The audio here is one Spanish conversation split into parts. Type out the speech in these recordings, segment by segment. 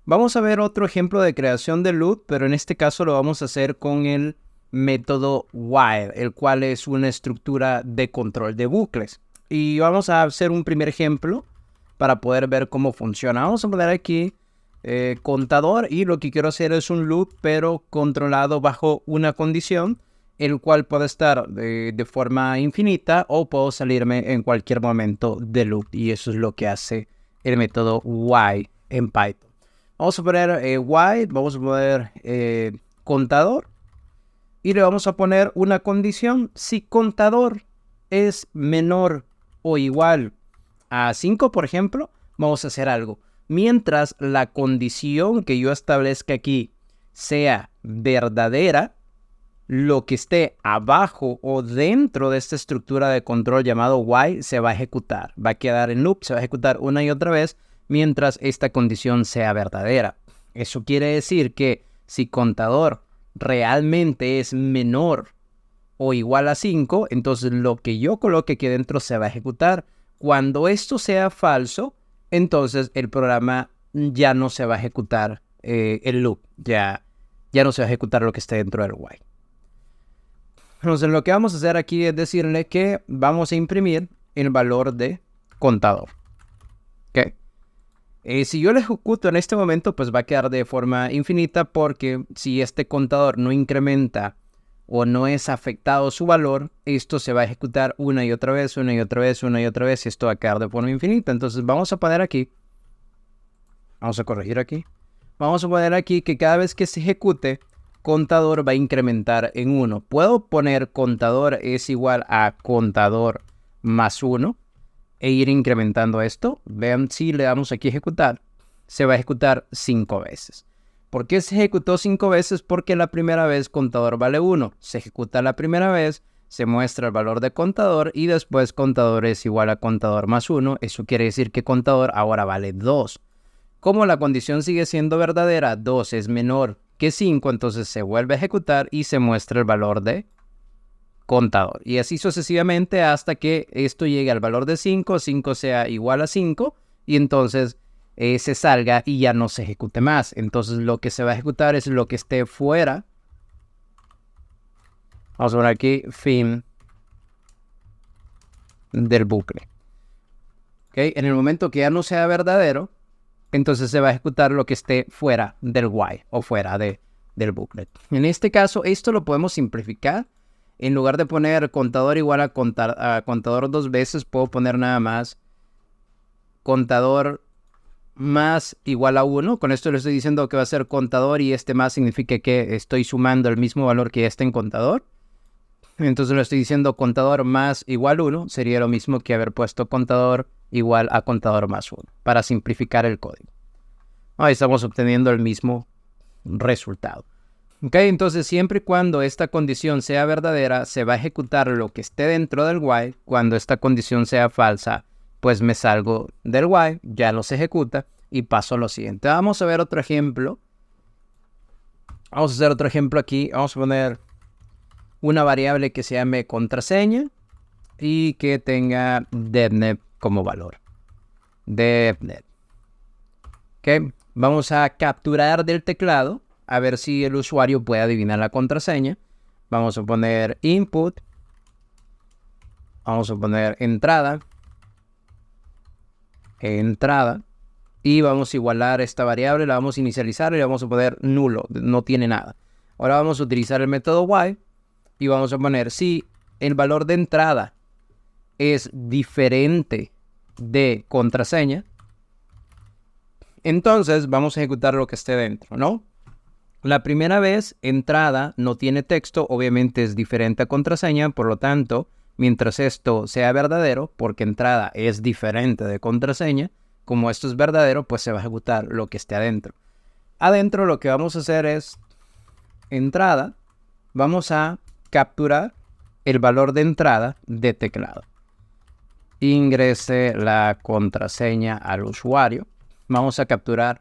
Vamos a ver otro ejemplo de creación de loop, pero en este caso lo vamos a hacer con el método while, el cual es una estructura de control de bucles. Y vamos a hacer un primer ejemplo para poder ver cómo funciona. Vamos a poner aquí contador, y lo que quiero hacer es un loop, pero controlado bajo una condición, el cual puede estar de forma infinita o puedo salirme en cualquier momento del loop. Y eso es lo que hace el método while en Python. Vamos a poner while, vamos a poner contador y le vamos a poner una condición. Si contador es menor o igual a 5, por ejemplo, vamos a hacer algo. Mientras la condición que yo establezca aquí sea verdadera, lo que esté abajo o dentro de esta estructura de control llamado while se va a ejecutar. Va a quedar en loop, se va a ejecutar una y otra vez mientras esta condición sea verdadera. Eso quiere decir que si contador realmente es menor o igual a 5, entonces lo que yo coloque aquí dentro se va a ejecutar. Cuando esto sea falso, entonces el programa ya no se va a ejecutar el loop, ya no se va a ejecutar lo que esté dentro del while. Entonces lo que vamos a hacer aquí es decirle que vamos a imprimir el valor de contador. ¿Ok? Si yo lo ejecuto en este momento, pues va a quedar de forma infinita, porque si este contador no incrementa o no es afectado su valor, esto se va a ejecutar una y otra vez, una y otra vez, una y otra vez, y esto va a quedar de forma infinita. Entonces vamos a poner aquí, vamos a corregir aquí, vamos a poner aquí que cada vez que se ejecute, contador va a incrementar en 1. Puedo poner contador es igual a contador más 1. E ir incrementando esto. Vean, si le damos aquí ejecutar, se va a ejecutar 5 veces. ¿Por qué se ejecutó 5 veces? Porque la primera vez contador vale 1. Se ejecuta la primera vez, se muestra el valor de contador y después contador es igual a contador más 1. Eso quiere decir que contador ahora vale 2. Como la condición sigue siendo verdadera, 2 es menor que 5, entonces se vuelve a ejecutar y se muestra el valor de contador. Y así sucesivamente hasta que esto llegue al valor de 5, 5 sea igual a 5 y entonces se salga y ya no se ejecute más. Entonces lo que se va a ejecutar es lo que esté fuera. Vamos a poner aquí fin del bucle. ¿Okay? En el momento que ya no sea verdadero, entonces se va a ejecutar lo que esté fuera del while o fuera del bucle. En este caso, esto lo podemos simplificar. En lugar de poner contador igual a contador 2 veces, puedo poner nada más contador más igual a 1. Con esto le estoy diciendo que va a ser contador y este más significa que estoy sumando el mismo valor que ya está en contador. Entonces le estoy diciendo contador más igual 1. Sería lo mismo que haber puesto contador igual a contador más 1 para simplificar el código. Ahí estamos obteniendo el mismo resultado. Ok, entonces siempre y cuando esta condición sea verdadera, se va a ejecutar lo que esté dentro del while. Cuando esta condición sea falsa, pues me salgo del while, ya no se ejecuta y paso a lo siguiente. Vamos a ver otro ejemplo. Vamos a hacer otro ejemplo aquí. Vamos a poner una variable que se llame contraseña y que tenga devnet como valor. Devnet. Ok, vamos a capturar del teclado a ver si el usuario puede adivinar la contraseña. Vamos a poner input. Vamos a poner entrada. Entrada. Y vamos a igualar esta variable. La vamos a inicializar y le vamos a poner nulo. No tiene nada. Ahora vamos a utilizar el método while. Y vamos a poner si el valor de entrada es diferente de contraseña, entonces vamos a ejecutar lo que esté dentro, ¿no? La primera vez, entrada no tiene texto, obviamente es diferente a contraseña, por lo tanto, mientras esto sea verdadero, porque entrada es diferente de contraseña, como esto es verdadero, pues se va a ejecutar lo que esté adentro. Adentro lo que vamos a hacer es, entrada, vamos a capturar el valor de entrada de teclado. Ingrese la contraseña al usuario. Vamos a capturar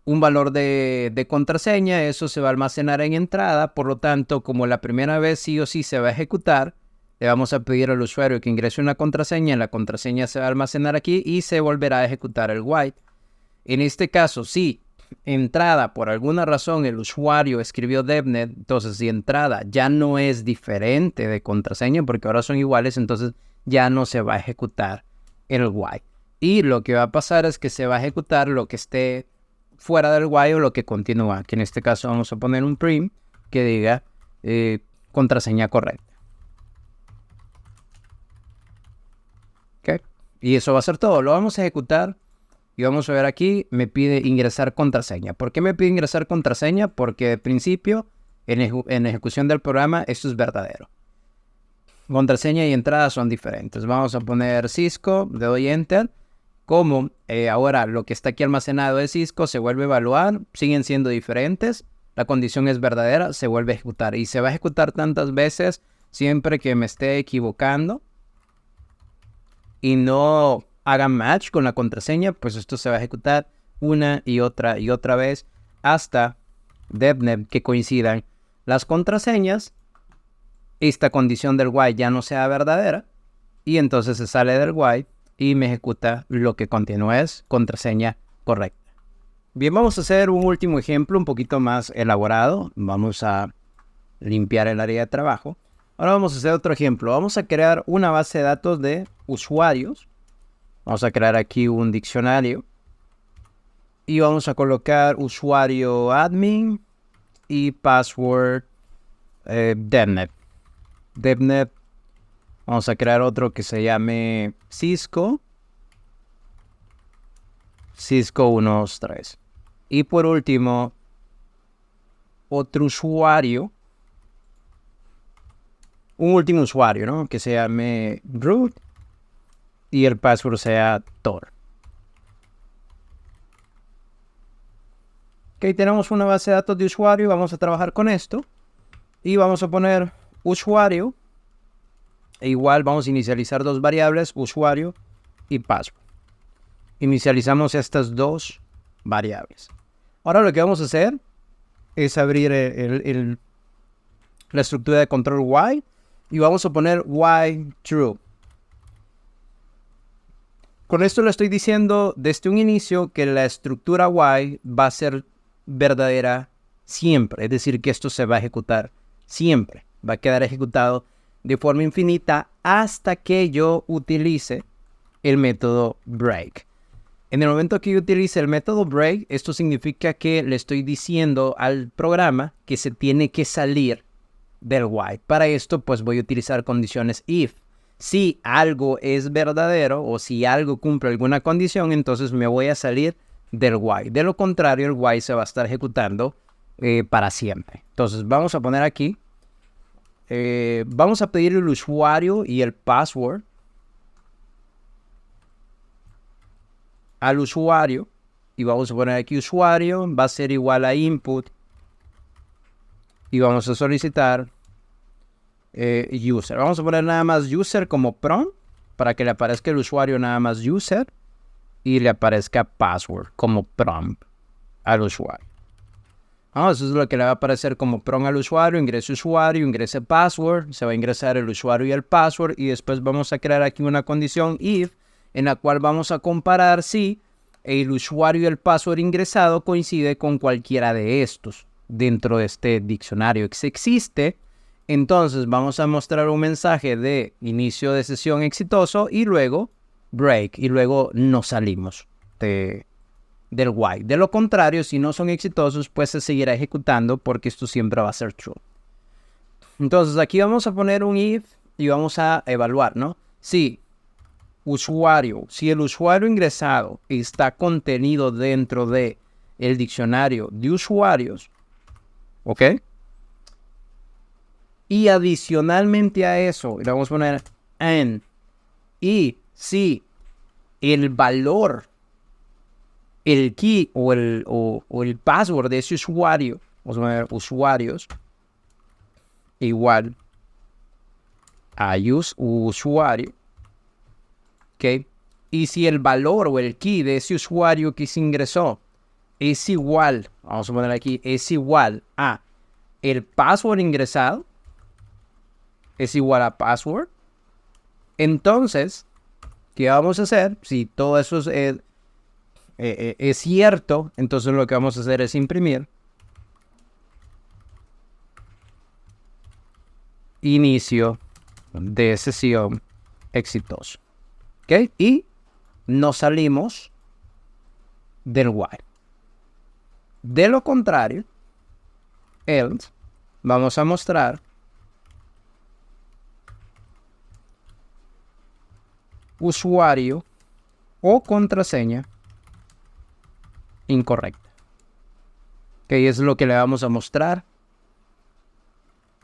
un valor de contraseña, eso se va a almacenar en entrada, por lo tanto, como la primera vez sí o sí se va a ejecutar, le vamos a pedir al usuario que ingrese una contraseña, la contraseña se va a almacenar aquí y se volverá a ejecutar el while. En este caso, si entrada por alguna razón el usuario escribió DevNet, entonces si entrada ya no es diferente de contraseña porque ahora son iguales, entonces ya no se va a ejecutar el while. Y lo que va a pasar es que se va a ejecutar lo que esté fuera del while o lo que continúa, que en este caso vamos a poner un prim que diga contraseña correcta. ¿Okay? Y eso va a ser todo. Lo vamos a ejecutar y vamos a ver aquí, me pide ingresar contraseña. ¿Por qué me pide ingresar contraseña? Porque de principio, en ejecución del programa, esto es verdadero. Contraseña y entrada son diferentes. Vamos a poner Cisco, le doy Enter. Como ahora lo que está aquí almacenado es Cisco, se vuelve a evaluar, siguen siendo diferentes. La condición es verdadera, se vuelve a ejecutar. Y se va a ejecutar tantas veces siempre que me esté equivocando y no hagan match con la contraseña, pues esto se va a ejecutar una y otra vez hasta DevNet que coincidan las contraseñas. Esta condición del while ya no sea verdadera y entonces se sale del while y me ejecuta lo que continúa es contraseña correcta. Bien, vamos a hacer un último ejemplo un poquito más elaborado. Vamos a limpiar el área de trabajo. Ahora vamos a hacer otro ejemplo. Vamos a crear una base de datos de usuarios. Vamos a crear aquí un diccionario. Y vamos a colocar usuario admin y password DevNet. DevNet. Vamos a crear otro que se llame Cisco. Cisco 123. Y por último, otro usuario. Un último usuario, ¿no? Que se llame root y el password sea Tor. Ok, tenemos una base de datos de usuario. Vamos a trabajar con esto. Y vamos a poner usuario. E igual vamos a inicializar dos variables, usuario y password. Inicializamos estas dos variables. Ahora lo que vamos a hacer es abrir la estructura de control while. Y vamos a poner while true. Con esto le estoy diciendo desde un inicio que la estructura while va a ser verdadera siempre. Es decir, que esto se va a ejecutar siempre. Va a quedar ejecutado de forma infinita hasta que yo utilice el método break. En el momento que yo utilice el método break, esto significa que le estoy diciendo al programa que se tiene que salir del while. Para esto, pues voy a utilizar condiciones if. Si algo es verdadero o si algo cumple alguna condición, entonces me voy a salir del while. De lo contrario, el while se va a estar ejecutando para siempre. Entonces, vamos a poner aquí. Vamos a pedir el usuario y el password al usuario. Y vamos a poner aquí usuario. Va a ser igual a input. Y vamos a solicitar user. Vamos a poner nada más user como prompt para que le aparezca el usuario nada más user y le aparezca password como prompt al usuario. Eso es lo que le va a aparecer como prompt al usuario. Ingrese usuario, ingrese password. Se va a ingresar el usuario y el password y después vamos a crear aquí una condición if en la cual vamos a comparar si el usuario y el password ingresado coincide con cualquiera de estos dentro de este diccionario que existe. Entonces vamos a mostrar un mensaje de inicio de sesión exitoso y luego break y luego nos salimos del while. De lo contrario, si no son exitosos, pues se seguirá ejecutando porque esto siempre va a ser true. Entonces aquí vamos a poner un if y vamos a evaluar, ¿no? Si el usuario ingresado está contenido dentro de el diccionario de usuarios, ¿ok? Y adicionalmente a eso, le vamos a poner and. Y si el valor, el key o el password de ese usuario, vamos a poner usuarios, igual a usuario, ¿ok? Y si el valor o el key de ese usuario que se ingresó es igual, vamos a poner aquí, es igual a el password ingresado, es igual a password. Entonces, ¿qué vamos a hacer? Si todo eso es cierto, entonces lo que vamos a hacer es imprimir inicio de sesión exitoso. ¿Ok? Y nos salimos del while. De lo contrario, else, vamos a mostrar usuario o contraseña incorrecta. Que es lo que le vamos a mostrar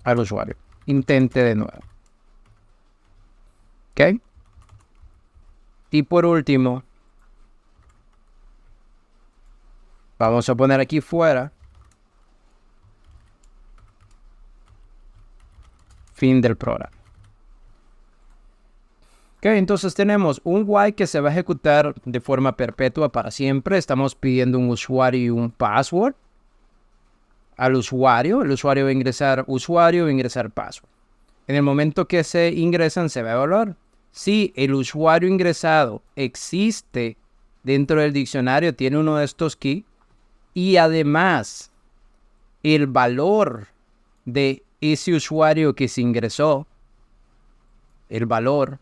al usuario. Intente de nuevo. ¿Ok? Y por último, vamos a poner aquí fuera fin del programa. Ok, entonces tenemos un while que se va a ejecutar de forma perpetua para siempre. Estamos pidiendo un usuario y un password al usuario. El usuario va a ingresar usuario, va a ingresar password. En el momento que se ingresan, se va a evaluar. Si el usuario ingresado existe dentro del diccionario, tiene uno de estos keys, y además el valor de ese usuario que se ingresó, el valor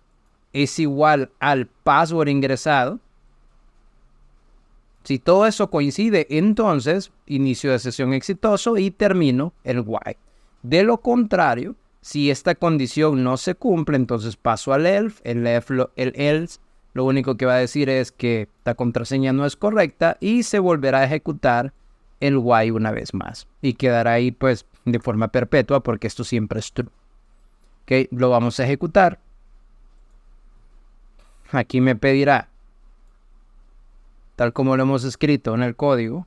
es igual al password ingresado. Si todo eso coincide, entonces inicio de sesión exitoso y termino el while. De lo contrario, si esta condición no se cumple, entonces paso al else. El else lo único que va a decir es que la contraseña no es correcta y se volverá a ejecutar el while una vez más. Y quedará ahí pues de forma perpetua porque esto siempre es true. Ok, lo vamos a ejecutar. Aquí me pedirá, tal como lo hemos escrito en el código,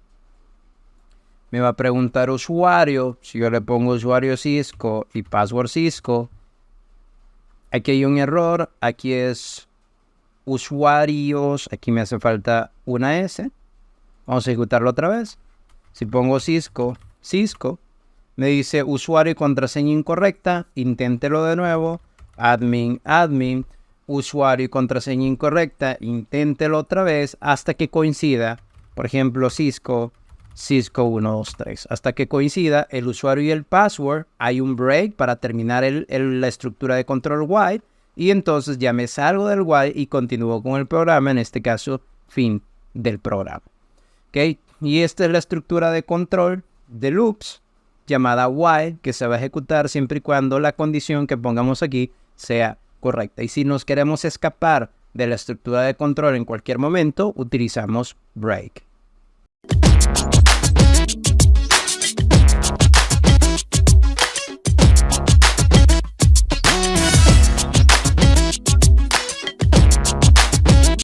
me va a preguntar usuario. Si yo le pongo usuario Cisco y password Cisco, aquí hay un error, aquí es usuarios, aquí me hace falta una S. Vamos a ejecutarlo otra vez. Si pongo Cisco, me dice usuario y contraseña incorrecta, inténtelo de nuevo, admin, usuario y contraseña incorrecta, inténtelo otra vez hasta que coincida, por ejemplo, Cisco 123, hasta que coincida el usuario y el password. Hay un break para terminar la estructura de control while y entonces ya me salgo del while y continúo con el programa, en este caso, fin del programa. ¿Ok? Y esta es la estructura de control de loops llamada while, que se va a ejecutar siempre y cuando la condición que pongamos aquí sea correcta. Y si nos queremos escapar de la estructura de control en cualquier momento, utilizamos break.